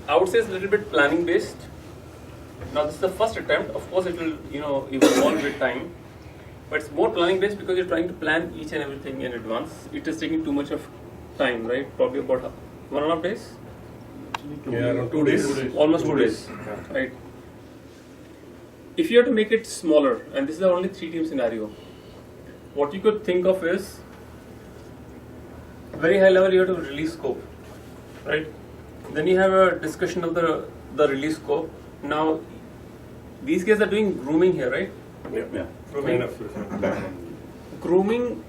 I would say it's a little bit planning based. Now this is the first attempt. Of course, it will evolve with time, but it's more planning based because you're trying to plan each and everything in advance. It is taking too much of time, right? Probably about 1.5 days. Yeah, around 2 days. Almost 2 days, right? If you have to make it smaller, and this is the only 3-team scenario, what you could think of is very high level. You have to release scope, right? Then you have a discussion of the release scope. Now, these guys are doing grooming here, right? Yeah. Grooming. Grooming,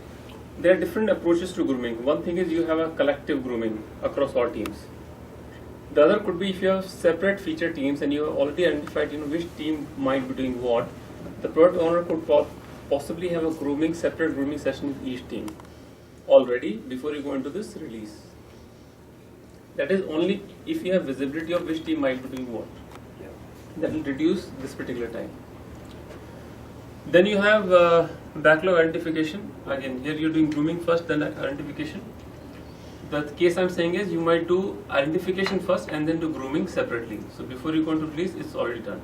there are different approaches to grooming. One thing is you have a collective grooming across all teams. The other could be if you have separate feature teams and you have already identified which team might be doing what, the product owner could possibly have a separate grooming session with each team already before you go into this release. That is only if you have visibility of which team might be doing what. That will reduce this particular time. Then you have backlog identification. Again, here you're doing grooming first, then identification. The case I'm saying is you might do identification first and then do grooming separately. So before you go into release, it's already done.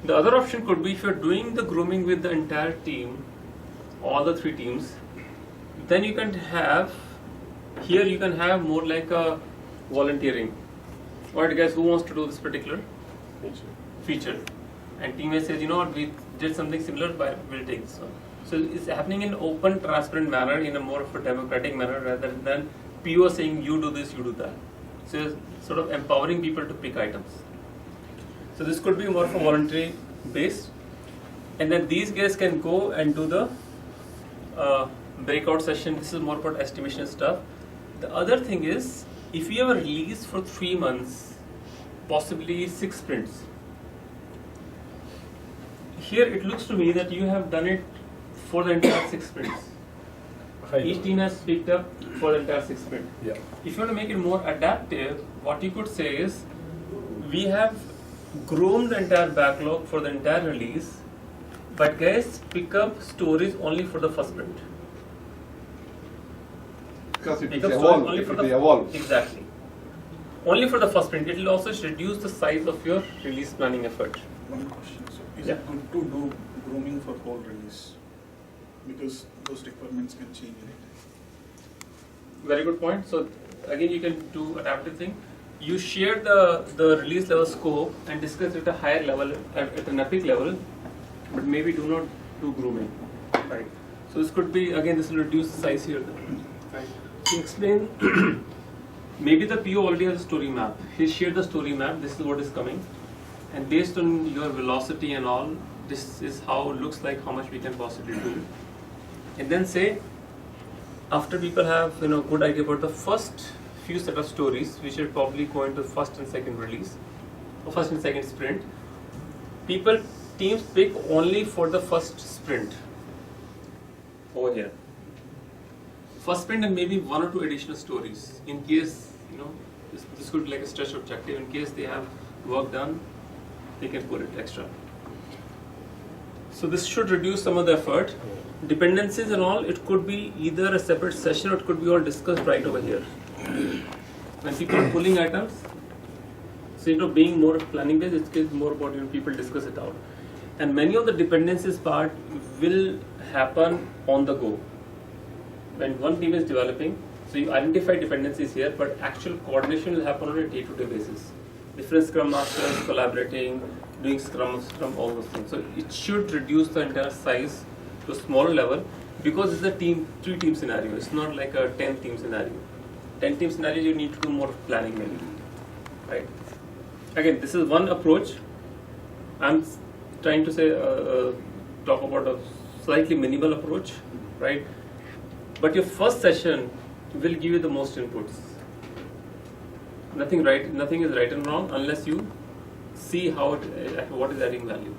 The other option could be if you're doing the grooming with the entire team, all the 3 teams, then you can have more like a volunteering. Alright guys, who wants to do this particular feature? And team A says, we did something similar, but we'll take this one. So it's happening in an open, transparent manner, in a more of a democratic manner, rather than PO saying you do this, you do that. So it's sort of empowering people to pick items. So this could be more of a voluntary base, and then these guys can go and do the breakout session. This is more about estimation stuff. The other thing is, if you have a release for 3 months, possibly 6 sprints, here it looks to me that you have done it for the entire 6 sprints. Each team has picked up for the entire 6 sprints. Yeah. If you want to make it more adaptive, what you could say is, we have groomed the entire backlog for the entire release, but guys pick up stories only for the first sprint. Because it Pick will up stories evolve. only It for will the evolve. Exactly. Only for the first sprint. It will also reduce the size of your release planning effort. One question. So is Yeah. it good to do grooming for whole release? Because those requirements can change, right? Very good point. So again, you can do adaptive thing. You share the release level scope and discuss it at a higher level, at an epic level, but maybe do not do grooming. Right. So this could be, again, this will reduce the size here. Right. To explain, maybe the PO already has a story map. He shared the story map. This is what is coming, and based on your velocity and all, this is how it looks like, how much we can possibly do. And then say, after people have good idea about the first few set of stories, we should probably go into first and second release, or first and second sprint. Teams pick only for the first sprint. Over here. First sprint and maybe 1 or 2 additional stories in case this could be like a stretch objective. In case they have work done, they can put it extra. So this should reduce some of the effort. Dependencies and all, it could be either a separate session or it could be all discussed right over here. When people are pulling items, so being more planning based, it's more about people discuss it out. And many of the dependencies part will happen on the go. When one team is developing, so you identify dependencies here, but actual coordination will happen on a day-to-day basis. Different Scrum Masters collaborating, doing Scrum, all those things. So it should reduce the entire size to a smaller level, because it's a 3-team scenario. It's not like a 10-team scenario. 10-team scenario, you need to do more planning maybe, right? Again, this is one approach. I'm trying to say, talk about a slightly minimal approach, right? But your first session will give you the most inputs. Nothing is right and wrong unless you see what is adding value.